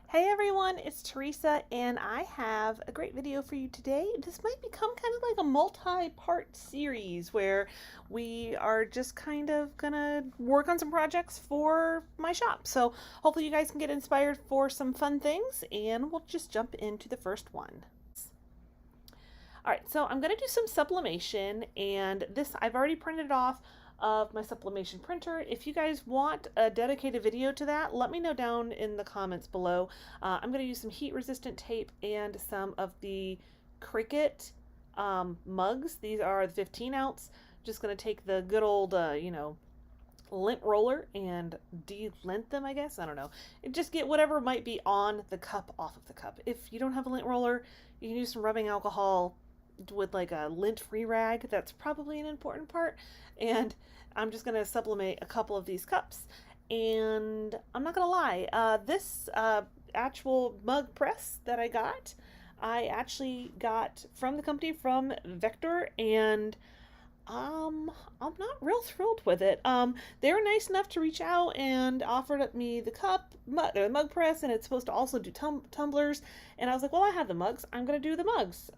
Hey everyone, it's Teresa and I have a great video for you today. This might become kind of like a multi-part series where we are just kind of gonna work on some projects for my shop. So hopefully you guys can get inspired for some fun things and we'll just jump into the first one. All right, so I'm gonna do some sublimation, and this I've already printed off of my sublimation printer. If you guys want a dedicated video to that, let me know down in the comments below. I'm gonna use some heat resistant tape and some of the Cricut mugs. These are the 15 ounce. Just gonna take the good old, lint roller and de-lint them, I guess. I don't know. And just get whatever might be on the cup off of the cup. If you don't have a lint roller, you can use some rubbing alcohol with like a lint-free rag. That's probably an important part. And I'm just going to sublimate a couple of these cups. And I'm not going to lie, this actual mug press that I actually got from the company, from Vector, and I'm not real thrilled with it. They were nice enough to reach out and offered me the mug press, and it's supposed to also do tumblers. And I was like, well, I have the mugs. I'm gonna do the mugs.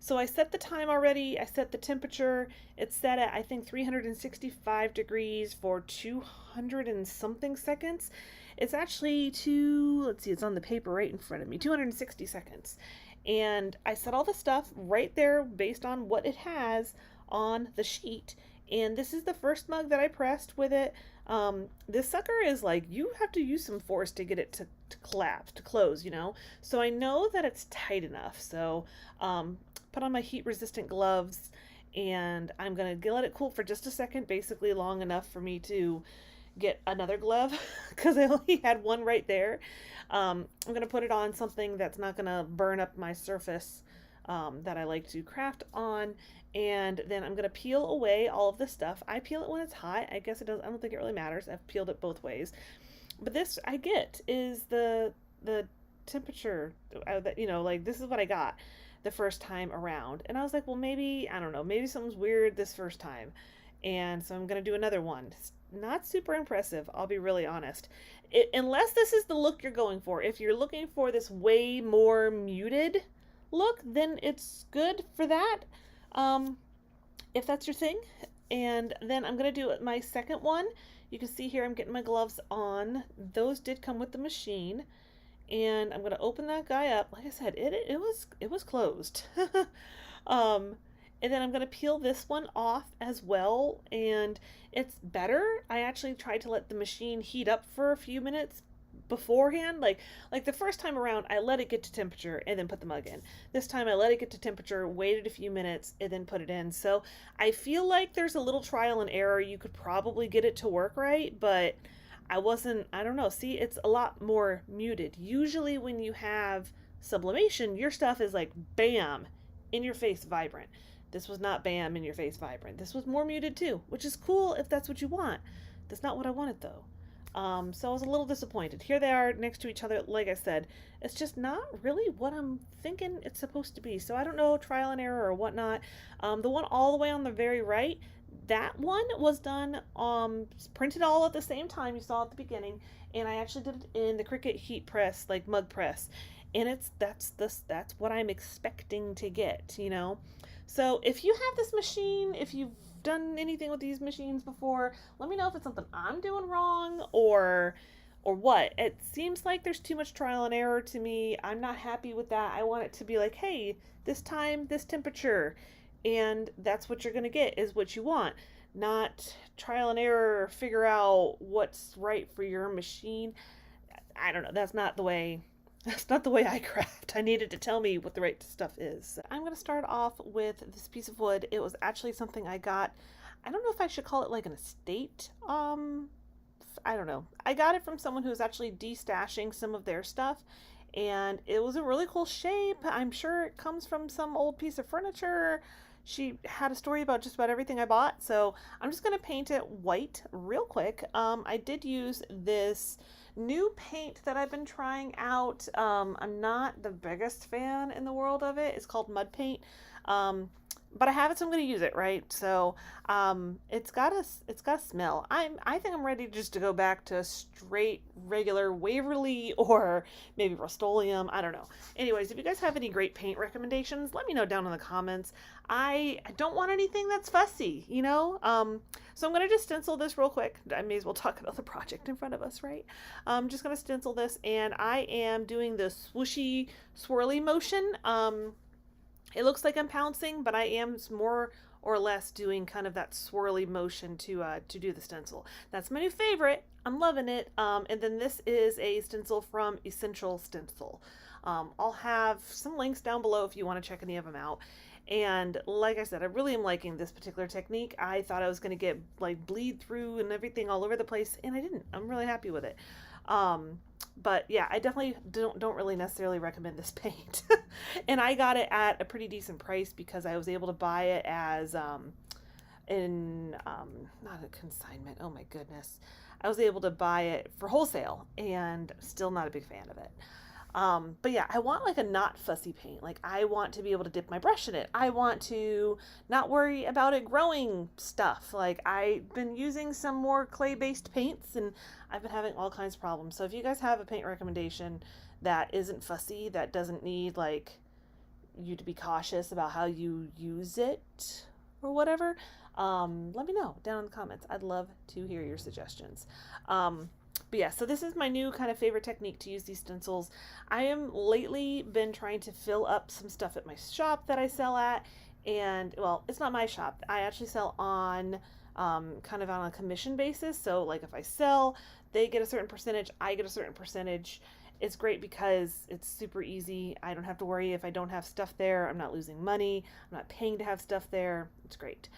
So I set the time already. I set the temperature. It's set at, I think, 365 degrees for 200 and something seconds. It's actually let's see, it's on the paper right in front of me, 260 seconds. And I set all the stuff right there based on what it has on the sheet. And this is the first mug that I pressed with it. This sucker is like, you have to use some force to get it to collapse, to close, you know? So I know that it's tight enough. So put on my heat resistant gloves, and I'm gonna let it cool for just a second, basically long enough for me to get another glove because I only had one right there. I'm gonna put it on something that's not gonna burn up my surface that I like to craft on, and then I'm gonna peel away all of this stuff. I peel it when it's hot. I guess it does. I don't think it really matters. I've peeled it both ways, but this I get is the temperature that, you know, like, this is what I got the first time around, and I was like, well, maybe, I don't know, maybe something's weird this first time, and so I'm gonna do another one. It's not super impressive, I'll be really honest. Unless this is the look you're going for. If you're looking for this way more muted look, then it's good for that, if that's your thing. And then I'm gonna do my second one. You can see here I'm getting my gloves on. Those did come with the machine, and I'm gonna open that guy up. Like I said, it was closed. And then I'm gonna peel this one off as well, and it's better. I actually tried to let the machine heat up for a few minutes beforehand. Like the first time around, I let it get to temperature and then put the mug in. This time I let it get to temperature, waited a few minutes, and then put it in. So I feel like there's a little trial and error. You could probably get it to work right, but I don't know. See, it's a lot more muted. Usually when you have sublimation, your stuff is like bam, in your face vibrant. This was not bam, in your face vibrant. This was more muted too, which is cool if that's what you want. That's not what I wanted though. So I was a little disappointed. Here they are next to each other. Like I said, it's just not really what I'm thinking it's supposed to be. So I don't know, trial and error or whatnot. The one all the way on the very right, that one was done, printed all at the same time you saw at the beginning, and I actually did it in the Cricut heat press, like mug press, and that's what I'm expecting to get, you know. So if you have this machine, if you've done anything with these machines before, let me know if it's something I'm doing wrong or what. It seems like there's too much trial and error to me. I'm not happy with that. I want it to be like, hey, this time, this temperature, and that's what you're gonna get, is what you want, not trial and error, figure out what's right for your machine. I don't know, that's not the way I craft. I needed to tell me what the right stuff is. I'm gonna start off with this piece of wood. It was actually something I got, I don't know if I should call it like an estate, I don't know. I got it from someone who was actually destashing some of their stuff, and it was a really cool shape. I'm sure it comes from some old piece of furniture. She had a story about just about everything I bought, so I'm just going to paint it white real quick. I did use this new paint that I've been trying out. I'm not the biggest fan in the world of it. It's called mud paint. but I have it, so I'm going to use it, right? So it's got a smell. I think I'm ready just to go back to straight regular Waverly or maybe Rust-Oleum. I don't know. Anyways, if you guys have any great paint recommendations, let me know down in the comments. I don't want anything that's fussy, you know. So I'm going to just stencil this real quick. I may as well talk about the project in front of us, right? I'm just going to stencil this, and I am doing the swooshy swirly motion. It looks like I'm pouncing, but I am more or less doing kind of that swirly motion to do the stencil. That's my new favorite. I'm loving it. And then this is a stencil from Essential Stencil. I'll have some links down below if you want to check any of them out. And like I said, I really am liking this particular technique. I thought I was going to get like bleed through and everything all over the place, and I didn't. I'm really happy with it. But yeah, I definitely don't really necessarily recommend this paint. And I got it at a pretty decent price because I was able to buy it as not a consignment. Oh my goodness. I was able to buy it for wholesale, and still not a big fan of it. But yeah, I want like a not fussy paint. Like I want to be able to dip my brush in it. I want to not worry about it growing stuff. Like I've been using some more clay-based paints, and I've been having all kinds of problems. So if you guys have a paint recommendation that isn't fussy, that doesn't need like you to be cautious about how you use it or whatever, let me know down in the comments. I'd love to hear your suggestions. But yeah, so this is my new kind of favorite technique to use these stencils. I am lately been trying to fill up some stuff at my shop that I sell at. And well, it's not my shop. I actually sell on kind of on a commission basis. So like if I sell, they get a certain percentage, I get a certain percentage. It's great because it's super easy. I don't have to worry if I don't have stuff there. I'm not losing money. I'm not paying to have stuff there. It's great.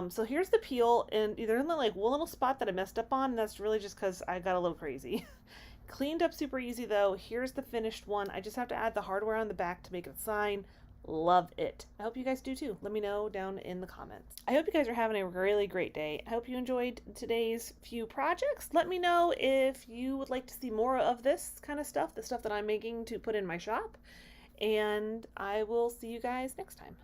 So here's the peel, and they're in the like one little spot that I messed up on, and that's really just because I got a little crazy. Cleaned up super easy though. Here's the finished one. I just have to add the hardware on the back to make it a sign. Love it. I hope you guys do too. Let me know down in the comments. I hope you guys are having a really great day. I hope you enjoyed today's few projects. Let me know if you would like to see more of this kind of stuff, the stuff that I'm making to put in my shop, and I will see you guys next time.